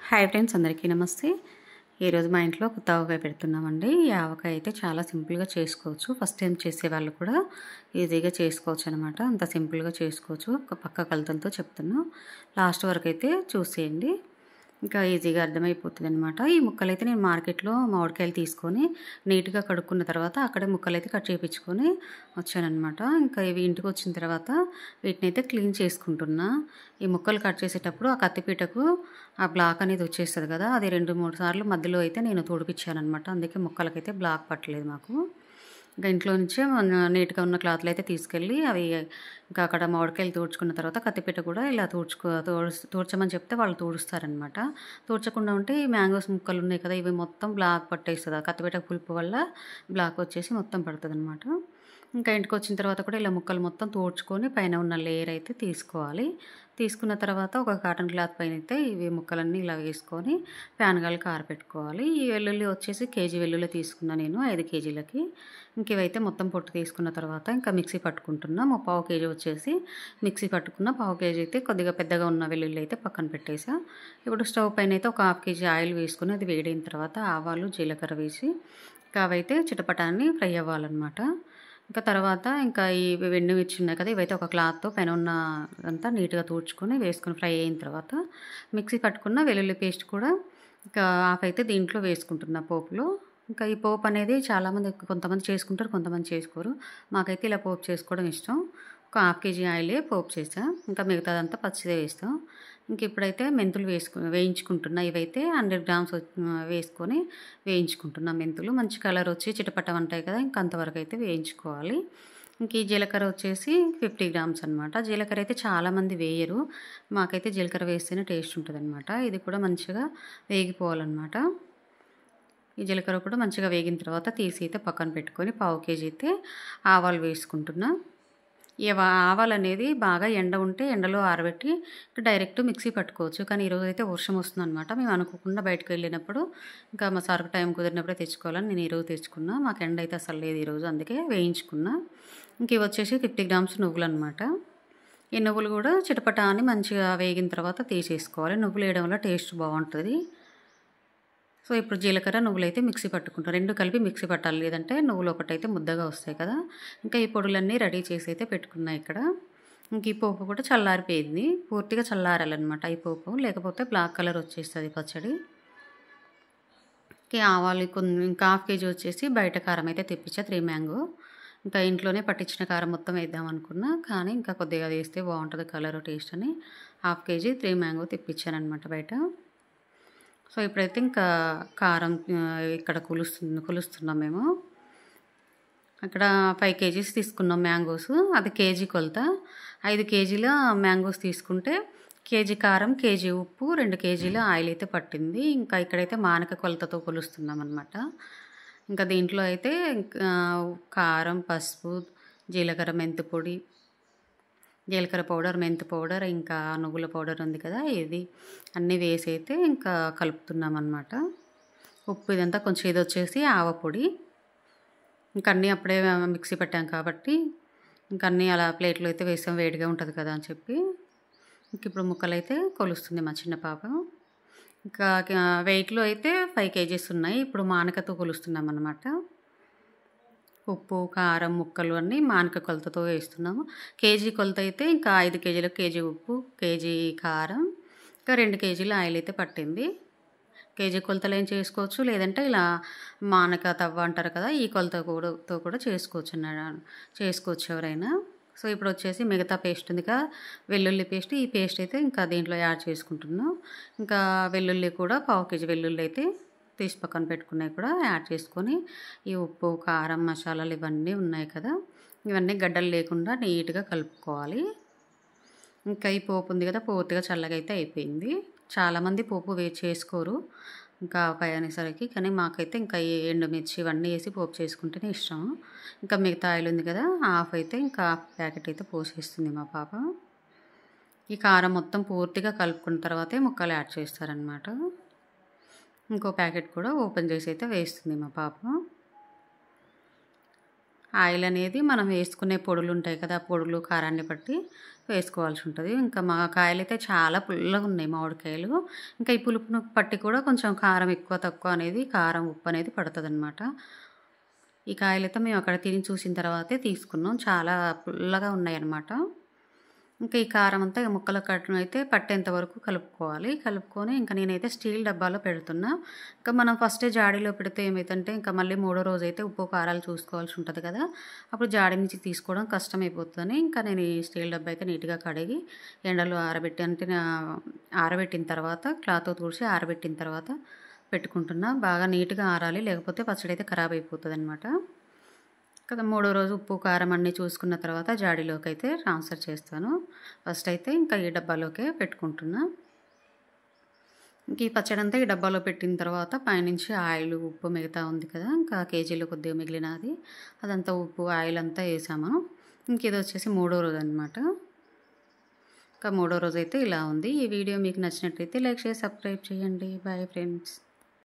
Hi friends, అందరికీ నమస్తే. ఈరోజు మా ఇంట్లో కొత్త ఆవకాయ పెడుతున్నామండి. ఈ ఆవకాయ అయితే చాలా సింపుల్గా చేసుకోవచ్చు. ఫస్ట్ టైం చేసేవాళ్ళు కూడా ఈజీగా చేసుకోవచ్చు అనమాట. అంత సింపుల్గా చేసుకోవచ్చు. ఒక పక్క కొలతలతో చెప్తున్నా, లాస్ట్ వరకు అయితే చూసేయండి, ఇంకా ఈజీగా అర్థమైపోతుంది అనమాట. ఈ ముక్కలైతే నేను మార్కెట్లో మామిడికాయలు తీసుకొని నీట్గా కడుక్కున్న తర్వాత అక్కడే ముక్కలైతే కట్ చేయించుకొని వచ్చానమాట. ఇంకా ఇవి ఇంటికి వచ్చిన తర్వాత వీటిని అయితే క్లీన్ చేసుకుంటున్నా. ఈ ముక్కలు కట్ చేసేటప్పుడు ఆ కత్తిపీటకు ఆ బ్లాక్ అనేది వచ్చేస్తుంది కదా, అది 2-3 సార్లు మధ్యలో అయితే నేను తుడిపించాను అనమాట. అందుకే ముక్కలకైతే బ్లాక్ పట్టలేదు నాకు. ఇంకా ఇంట్లో నుంచే నీట్గా ఉన్న క్లాత్లు అయితే తీసుకెళ్ళి అవి ఇంకా అక్కడ మామిడికాయలు తుడుచుకున్న తర్వాత కత్తిపీట కూడా ఇలా తుడచమని చెప్తే వాళ్ళు తుడుస్తారనమాట. తుడచకుండా ఉంటే ఈ మ్యాంగోస్ ముక్కలు ఉన్నాయి కదా, ఇవి మొత్తం బ్లాక్ పట్టేస్తుంది. ఆ కత్తిపీట పులుపు వల్ల బ్లాక్ వచ్చేసి మొత్తం పడుతుంది అనమాట. ఇంకా ఇంటికి వచ్చిన తర్వాత కూడా ఇలా ముక్కలు మొత్తం తుడుచుకొని పైన ఉన్న లేయర్ అయితే తీసుకోవాలి. తీసుకున్న తర్వాత ఒక కాటన్ క్లాత్ పైన అయితే ఇవి ముక్కలన్నీ ఇలా వేసుకొని ఫ్యాన్ గాలికి ఆరబెట్టుకోవాలి. ఈ వెల్లుల్లి వచ్చేసి కేజీ వెల్లుల్లి తీసుకున్నా నేను 5 కేజీలకి. ఇంక ఇవైతే మొత్తం పొట్టు తీసుకున్న తర్వాత ఇంకా మిక్సీ పట్టుకుంటున్నా. పావు కేజీ వచ్చేసి మిక్సీ పట్టుకున్న, పావు కేజీ అయితే కొద్దిగా పెద్దగా ఉన్న వెల్లుల్లి అయితే పక్కన పెట్టేసా. ఇప్పుడు స్టవ్ పైన అయితే ఒక 1/2 కేజీ ఆయిల్ వేసుకుని అది వేడైన తర్వాత ఆవాలు, జీలకర్ర వేసి ఇంకా అవైతే చిటపటాన్ని ఫ్రై అవ్వాలన్నమాట. ఇంకా తర్వాత ఇంకా ఈ ఎండుమిర్చి ఉన్నాయి కదా, ఇవైతే ఒక క్లాత్తో పైన ఉన్న అంతా నీట్గా తుడుచుకొని వేసుకొని ఫ్రై అయిన తర్వాత మిక్సీ పట్టుకున్న వెల్లుల్లి పేస్ట్ కూడా ఇంకా హాఫ్ అయితే దీంట్లో వేసుకుంటున్నా పోపులో. ఇంకా ఈ పోపు అనేది చాలామంది కొంతమంది చేసుకుంటారు, కొంతమంది చేసుకోరు. మాకైతే ఇలా పోపు చేసుకోవడం ఇష్టం. ఒక 1/2 కేజీ ఆయిలే పోపు చేసా, ఇంకా మిగతాదంతా పచ్చిదే వేస్తాం. ఇంక ఇప్పుడైతే మెంతులు వేయించుకుంటున్నా. ఇవైతే 100 గ్రామ్స్ వేసుకొని వేయించుకుంటున్నా. మెంతులు మంచి కలర్ వచ్చి చిటపట ఉంటాయి కదా, ఇంక అంతవరకు అయితే వేయించుకోవాలి. ఇంక ఈ జీలకర్ర వచ్చేసి 50 గ్రామ్స్ అనమాట. జీలకర్ర అయితే చాలామంది వేయరు, మాకైతే జీలకర్ర వేస్తేనే టేస్ట్ ఉంటుంది అనమాట. ఇది కూడా మంచిగా వేగిపోవాలన్నమాట. ఈ జీలకర్ర కూడా మంచిగా వేగిన తర్వాత తీసి అయితే పక్కన పెట్టుకొని పావు కేజీ అయితే ఆవాలు వేసుకుంటున్నా. ఈ ఆవాలు అనేది బాగా ఎండ ఉంటే ఎండలో ఆరబెట్టి డైరెక్ట్ మిక్సీ పట్టుకోవచ్చు. కానీ ఈరోజు అయితే వర్షం వస్తుందన్నమాట. మేము అనుకోకుండా బయటకు వెళ్ళినప్పుడు ఇంకా మా సార్కు టైం కుదిరినప్పుడే తెచ్చుకోవాలని నేను ఈరోజు తెచ్చుకున్నా. మాకు ఎండ అయితే అసలు లేదు ఈరోజు, అందుకే వేయించుకున్నా. ఇంక ఇవి వచ్చేసి 50 గ్రామ్స్ నువ్వులు అనమాట. ఈ నువ్వులు కూడా చిటపట అని మంచిగా వేగిన తర్వాత తీసేసుకోవాలి. నువ్వులు వేయడం వల్ల టేస్ట్ బాగుంటుంది. సో ఇప్పుడు జీలకర్ర నువ్వులు అయితే మిక్సీ పట్టుకుంటాం, 2 కలిపి మిక్సీ పట్టాలి, లేదంటే నువ్వులు ఒకటైతే ముద్దగా వస్తాయి కదా. ఇంకా ఈ పొడులన్నీ రెడీ చేసి అయితే పెట్టుకున్నాయి ఇక్కడ. ఇంక ఈ పోపు కూడా చల్లారిపోయింది, పూర్తిగా చల్లారాలన్నమాట ఈ పోపు, లేకపోతే బ్లాక్ కలర్ వచ్చేస్తుంది పచ్చడి. ఆవాలు ఇంకా 1/2 కేజీ వచ్చేసి బయట కారం అయితే తెప్పించా, 3 మ్యాంగో. ఇంకా ఇంట్లోనే పట్టించిన కారం మొత్తం వేద్దాం అనుకున్నా, కానీ ఇంకా కొద్దిగా వేస్తే బాగుంటుంది కలర్ టేస్ట్ అని 1/2 కేజీ 3 మ్యాంగో తెప్పించాను అనమాట బయట. సో ఇప్పుడైతే ఇంకా కారం ఇక్కడ కొలుస్తున్నాం మేము. అక్కడ 5 కేజీస్ తీసుకున్నాం మ్యాంగోస్, అది కేజీ కొలత. 5 కేజీల మ్యాంగోస్ తీసుకుంటే కేజీ కారం, కేజీ ఉప్పు, 2 కేజీల ఆయిల్ అయితే పట్టింది. ఇంకా ఇక్కడైతే మానక కొలతతో కొలుస్తున్నాం అనమాట. ఇంకా దీంట్లో అయితే కారం, పసుపు, జీలకర్ర, మెంతి పొడి, జీలకర్ర పౌడర్, మెంతి పౌడర్, ఇంకా నువ్వుల పౌడర్ ఉంది కదా, ఇది అన్నీ వేసి అయితే ఇంకా కలుపుతున్నాం అన్నమాట. ఉప్పు ఇదంతా కొంచెం, ఇది వచ్చేసి ఆవ పొడి. ఇంకా అన్నీ అప్పుడే మిక్సీ పెట్టాం కాబట్టి ఇంకా అన్నీ అలా ప్లేట్లో అయితే వేసాం, వేడిగా ఉంటుంది కదా అని చెప్పి. ఇంక ఇప్పుడు ముక్కలు అయితే కొలుస్తుంది మా చిన్న పాప. ఇంకా వెయిట్లో అయితే 5 కేజీస్ ఉన్నాయి. ఇప్పుడు మానకతో కొలుస్తున్నాం అన్నమాట. ఉప్పు, కారం, ముక్కలు అన్నీ మానక కొలతతో వేస్తున్నాము. కేజీ కొలత అయితే ఇంకా 5 కేజీలకు కేజీ ఉప్పు, కేజీ కారం, ఇంకా 2 కేజీల ఆయిల్ అయితే పట్టింది. కేజీ కొలతలు ఏం చేసుకోవచ్చు, లేదంటే ఇలా మానక తవ్వ అంటారు కదా, ఈ కొలతతో కూడా చేసుకోవచ్చు ఎవరైనా. సో ఇప్పుడు వచ్చేసి మిగతా పేస్ట్ ఉంది కదా, వెల్లుల్లి పేస్ట్, ఈ పేస్ట్ అయితే ఇంకా దీంట్లో యాడ్ చేసుకుంటున్నాం. ఇంకా వెల్లుల్లి కూడా పావు కేజీ వెల్లుల్లి అయితే తీసి పక్కన పెట్టుకున్నాయి కూడా యాడ్ చేసుకొని, ఈ ఉప్పు, కారం, మసాలాలు ఇవన్నీ ఉన్నాయి కదా, ఇవన్నీ గడ్డలు లేకుండా నీట్గా కలుపుకోవాలి. ఇంకా ఈ పోపు ఉంది కదా, పూర్తిగా చల్లగా అయితే అయిపోయింది. చాలామంది పోపు చేసుకోరు ఇంకా ఆవకాయ అనేసరికి, కానీ మాకైతే ఇంకా ఈ ఎండుమిర్చి ఇవన్నీ వేసి పోపు చేసుకుంటేనే ఇష్టం. ఇంకా మిగతా ఆయిల్ ఉంది కదా, హాఫ్ అయితే ఇంకా హాఫ్ ప్యాకెట్ అయితే పోసేస్తుంది మా పాప. ఈ కారం మొత్తం పూర్తిగా కలుపుకున్న తర్వాతే ముక్కలు యాడ్ చేస్తారనమాట. ఇంకో ప్యాకెట్ కూడా ఓపెన్ చేసి అయితే వేస్తుంది మా పాప. ఆయిల్ అనేది మనం వేసుకునే పొడులు ఉంటాయి కదా, ఆ పొడులు కారాన్ని బట్టి వేసుకోవాల్సి ఉంటుంది. ఇంకా మా కాయలు అయితే చాలా పుల్లగా ఉన్నాయి మామిడికాయలు. ఇంకా ఈ పులుపును పట్టి కూడా కొంచెం కారం ఎక్కువ తక్కువ అనేది, కారం ఉప్పు అనేది పడుతుందన్నమాట. ఈ కాయలైతే మేము అక్కడ తిని చూసిన తర్వాతే తీసుకున్నాం. చాలా పుల్లగా ఉన్నాయన్నమాట. ఇంకా ఈ కారం అంతా ముక్కల కట్టడం అయితే పట్టేంత వరకు కలుపుకోవాలి. కలుపుకొని ఇంకా నేనైతే స్టీల్ డబ్బాలో పెడుతున్నా. ఇంకా మనం ఫస్టే జాడీలో పెడితే ఏమైతుందంటే ఇంకా మళ్ళీ మూడో రోజైతే ఉప్పు కారాలు చూసుకోవాల్సి ఉంటుంది కదా, అప్పుడు జాడీ నుంచి తీసుకోవడం కష్టమైపోతుందని ఇంకా నేను ఈ స్టీల్ డబ్బా అయితే నీట్గా కడిగి ఎండలో ఆరబెట్టి, అంటే ఆరబెట్టిన తర్వాత క్లాత్తో తుడిచి ఆరబెట్టిన తర్వాత పెట్టుకుంటున్నా. బాగా నీట్గా ఆరాలి, లేకపోతే పచ్చడి అయితే ఖరాబ్ అయిపోతుంది అనమాట. కదా మూడో రోజు ఉప్పు కారం అన్నీ చూసుకున్న తర్వాత జాడీలోకి అయితే ట్రాన్స్ఫర్ చేస్తాను. ఫస్ట్ అయితే ఇంకా ఈ డబ్బాలోకే పెట్టుకుంటున్నా. ఇంక ఈ పచ్చడి అంతా ఈ డబ్బాలో పెట్టిన తర్వాత పైనుంచి ఆయిల్ ఉప్పు మిగతా ఉంది కదా, ఇంకా కేజీలో కొద్దిగా మిగిలినది అదంతా ఉప్పు ఆయిల్ అంతా వేసాము. ఇంక ఇది వచ్చేసి మూడో రోజు అనమాట. ఇంకా మూడో రోజు అయితే ఇలా ఉంది. ఈ వీడియో మీకు నచ్చినట్లయితే లైక్ చేసి సబ్స్క్రైబ్ చేయండి. Bye friends.